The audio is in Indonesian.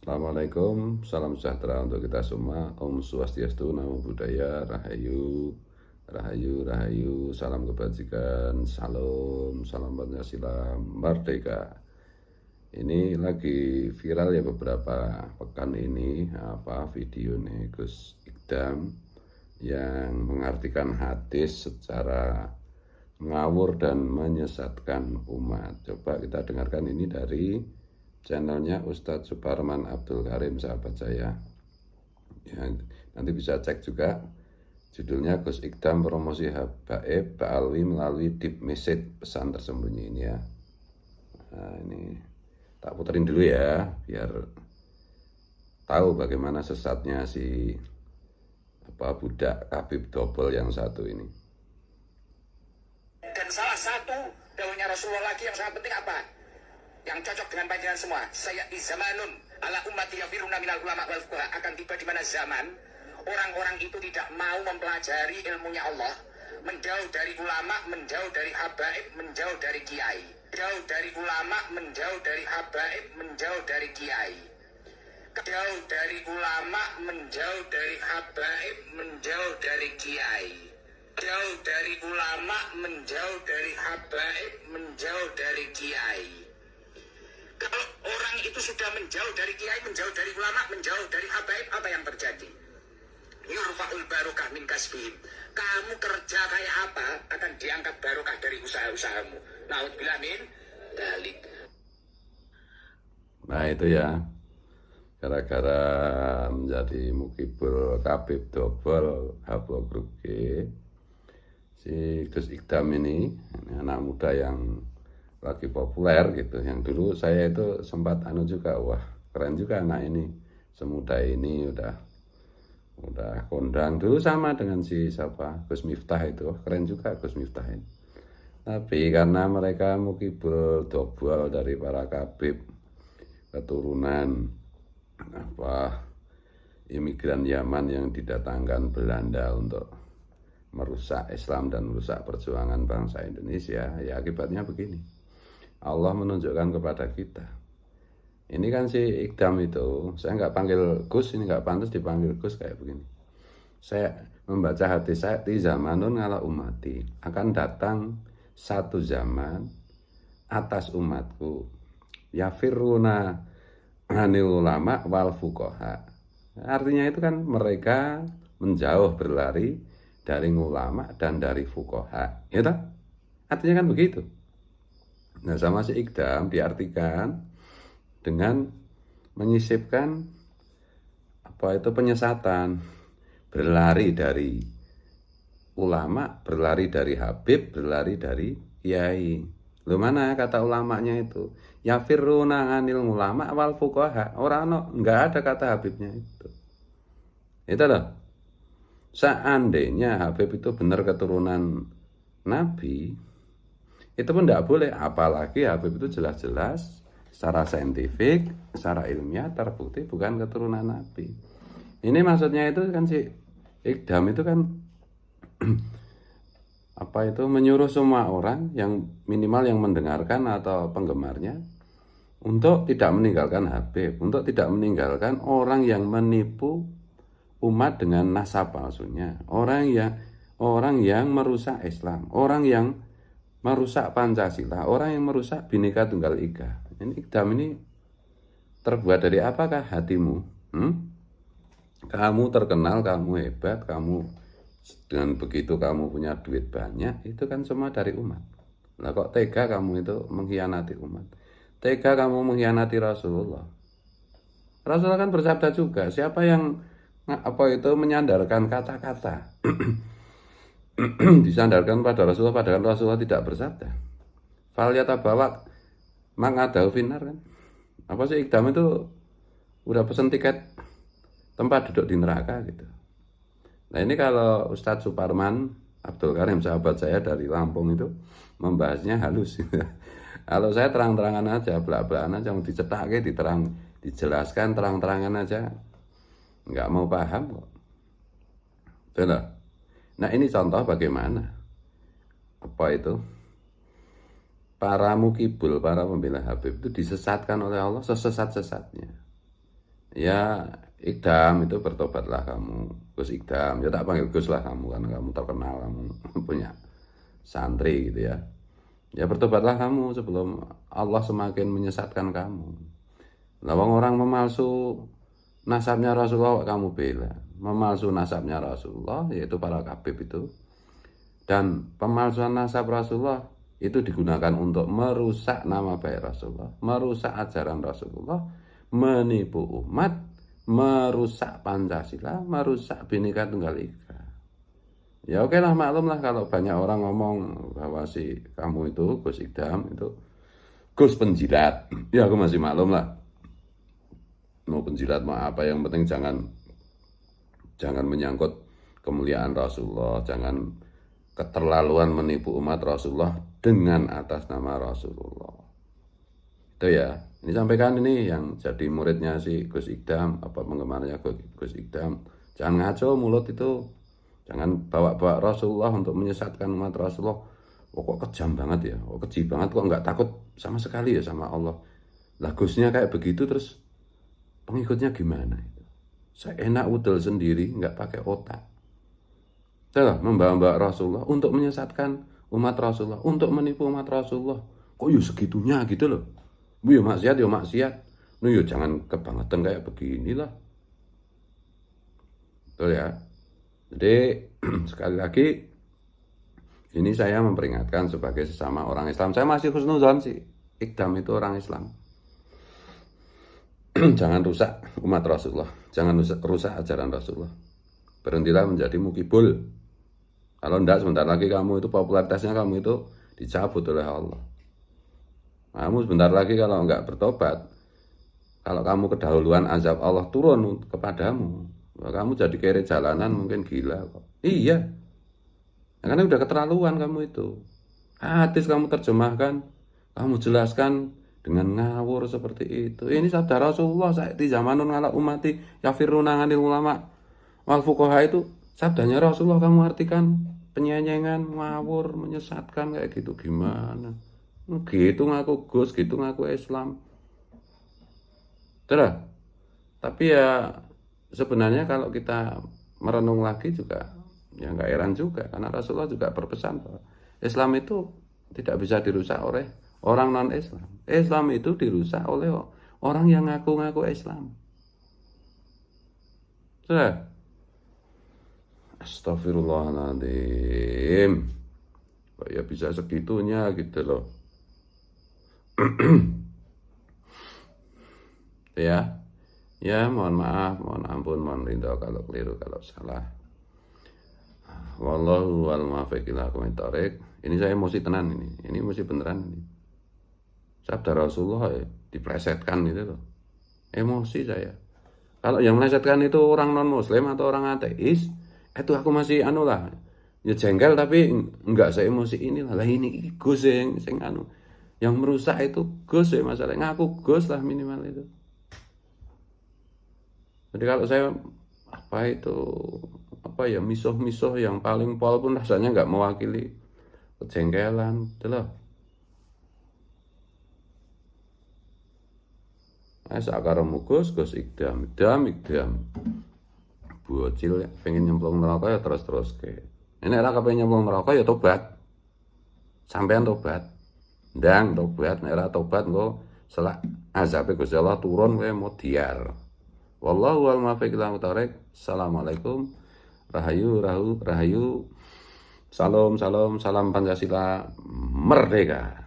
Assalamualaikum, salam sejahtera untuk kita semua. Om Swastiastu, Namo Buddhaya, Rahayu, Rahayu, Rahayu, salam kebajikan, salam, salam Pancasila, Merdeka. Ini lagi viral ya beberapa pekan ini, video nih Gus Ikdam yang mengartikan hadis secara ngawur dan menyesatkan umat. Coba kita dengarkan ini dari channelnya Ustadz Suparman Abdul Karim, sahabat saya ya, nanti bisa cek juga judulnya Gus Ikdam promosi habaib Ba'alwi melalui deep message, pesan tersembunyi ini ya. Nah, ini tak puterin dulu ya biar tahu bagaimana sesatnya si budak Habib Dobel yang satu ini. Dan salah satu dawuhnya Rasulullah lagi yang sangat penting apa? Yang cocok dengan panjenengan semua. Saya zamanun ala ummati yafiruna minal ulama wal fuqaha, akan tiba di mana zaman orang-orang itu tidak mau mempelajari ilmunya Allah, menjauh dari ulama, menjauh dari habaib, menjauh dari kiai. Jauh dari ulama, menjauh dari habaib, menjauh dari kiai. Jauh dari ulama, menjauh dari habaib, menjauh dari kiai. Jauh dari ulama, menjauh dari habaib, menjauh dari kiai. Kalau orang itu sudah menjauh dari kiai, menjauh dari ulama, menjauh dari habaib, apa yang terjadi? Yurfa'ul barokah min kasbihim. Kamu kerja kayak apa, akan diangkat barokah dari usaha-usahamu. Na'udzubillah min dzalik. Nah itu ya, gara-gara menjadi mukibul Habib Dobel Hablo Grup G, si Gus Ikdam ini anak muda yang lagi populer gitu, yang dulu saya itu sempat juga, wah keren juga anak ini, semuda ini udah kondang dulu sama dengan si Gus Miftah itu, keren juga Gus Miftah ini. Tapi karena mereka mukibul dobel dari para kabib keturunan imigran Yaman yang didatangkan Belanda untuk merusak Islam dan merusak perjuangan bangsa Indonesia, ya akibatnya begini. Allah menunjukkan kepada kita. Ini kan si Ikdam itu, saya nggak panggil Gus, ini nggak pantas dipanggil Gus kayak begini. Saya membaca hati saya, di zamanun ala umati, akan datang satu zaman atas umatku, yafiruna anil ulama wal fuqaha. Artinya itu kan mereka menjauh, berlari dari ulama dan dari fuqaha, ya toh? Artinya kan begitu. Nah, sama si Ikdam diartikan dengan menyisipkan penyesatan, berlari dari ulama, berlari dari habib, berlari dari kiai. Loh, mana kata ulamanya itu? Yafiruna anil ulama wal fuqaha. Enggak ada kata habibnya itu. Itu loh. Seandainya Habib itu benar keturunan Nabi, itu pun tidak boleh, apalagi Habib itu jelas-jelas secara saintifik, secara ilmiah terbukti bukan keturunan Nabi. Ini maksudnya itu kan si Ikdam itu kan menyuruh semua orang yang minimal yang mendengarkan atau penggemarnya untuk tidak meninggalkan Habib, untuk tidak meninggalkan orang yang menipu umat dengan nasab palsunya, orang yang merusak Islam, orang yang merusak Pancasila, orang yang merusak Bhinneka Tunggal Ika. Ini Ikdam ini terbuat dari apakah hatimu? Kamu terkenal, kamu hebat, kamu dengan begitu kamu punya duit banyak, itu kan semua dari umat. Nah kok tega kamu itu mengkhianati umat? Tega kamu mengkhianati Rasulullah. Rasulullah kan bersabda juga, siapa yang menyandarkan kata-kata disandarkan pada Rasulullah, padahal Rasulullah tidak bersabda. Falyata bawak mangadahu finar kan. Apa sih Ikdam itu udah pesen tiket tempat duduk di neraka gitu. Nah ini kalau Ustadz Suparman Abdul Karim, sahabat saya dari Lampung itu membahasnya halus. Kalau saya terang-terangan aja, belak-belakan aja, mau dicetak dijelaskan terang-terangan aja, nggak mau paham kok. Betul. Nah ini contoh bagaimana para mukibul, para pembela Habib itu disesatkan oleh Allah sesesat-sesatnya. ya Ikdam itu bertobatlah kamu, Gus Ikdam, ya tak panggil Gus lah kamu karena kamu terkenal, kamu punya santri gitu ya. Ya bertobatlah kamu sebelum Allah semakin menyesatkan kamu. Lawang orang memalsu nasabnya Rasulullah kamu bela, memalsu nasabnya Rasulullah yaitu para kabib itu, dan pemalsuan nasab Rasulullah itu digunakan untuk merusak nama baik Rasulullah, merusak ajaran Rasulullah, menipu umat, merusak Pancasila, merusak Bhinneka Tunggal Ika. Ya oke lah, maklum lah kalau banyak orang ngomong bahwa si kamu itu Gus Ikdam itu Gus penjilat. Ya aku masih maklum lah. Mau penjilat mau apa, yang penting jangan menyangkut kemuliaan Rasulullah, jangan keterlaluan menipu umat Rasulullah dengan atas nama Rasulullah. Itu ya. Ini sampaikan ini yang jadi muridnya si Gus Ikdam, apa penggemarnya Gus Ikdam. Jangan ngaco mulut itu. Jangan bawa-bawa Rasulullah untuk menyesatkan umat Rasulullah. Oh, kok kejam banget ya, oh keji banget, kok nggak takut sama sekali ya sama Allah. Lah Gusnya kayak begitu, terus pengikutnya gimana itu? Saya enak udel sendiri, nggak pakai otak. Itulah membawa-bawa Rasulullah untuk menyesatkan umat Rasulullah, untuk menipu umat Rasulullah. Kok ya segitunya gitu loh. Bu ya maksiat, ya maksiat. Nah ya jangan kebangetan kayak beginilah. Betul ya. Jadi sekali lagi ini saya memperingatkan sebagai sesama orang Islam. Saya masih husnuzon sih. Ikdam itu orang Islam. Jangan rusak umat Rasulullah. Jangan rusak ajaran Rasulullah. Berhentilah menjadi mukibul. Kalau enggak sebentar lagi kamu itu popularitasnya kamu itu dicabut oleh Allah. Kamu sebentar lagi kalau enggak bertobat, kalau kamu kedahuluan azab Allah turun kepadamu, kamu jadi kere jalanan mungkin gila kok. Iya. Karena udah keterlaluan kamu itu. Hadis kamu terjemahkan, kamu jelaskan dengan ngawur seperti itu. Ini sabda Rasulullah, saati zamanun ala umati yafiruna anil ulama wal fuqaha, itu sabdanya Rasulullah kamu artikan penyenyengan, ngawur, menyesatkan kayak gitu gimana? Gitu ngaku Gus, gitu ngaku Islam. Terus, tapi ya sebenarnya kalau kita merenung lagi juga ya nggak heran juga, karena Rasulullah juga berpesan bahwa Islam itu tidak bisa dirusak oleh orang non-Islam. Islam itu dirusak oleh orang yang ngaku-ngaku Islam. Sudah. Astagfirullahaladzim. Kok ya bisa segitunya gitu loh. Ya mohon maaf, mohon ampun, mohon ridho kalau keliru, kalau salah. Wallahu wal muwaffiq ila aqwamit thoriq. Ini saya emosi tenan ini emosi beneran ini. Sabda Rasulullah ya, diplesetkan gitu loh. Emosi saya. Kalau yang melesetkan itu orang non muslim atau orang ateis, itu aku masih lah. Ya jengkel, tapi enggak saya emosi inilah. Lah ini Gus yang yang merusak itu Gus ya, masalahnya ngaku Gus lah minimal itu. Jadi kalau saya misuh-misuh yang paling pol pun rasanya nggak mewakili kejengkelan, gitu loh. Sakaramu Gus Ikdam, bocil ya, pengen nyemplung neraka ya terus ke. Ini era pengen nyemplung neraka ya tobat, sampean tobat, tobat, era tobat kok selak azab Gusti Allah turun kowe mau diar. Wallahu wal muwaffiq ila aqwamit thoriq. Assalamualaikum. Rahayu. Salam Pancasila merdeka.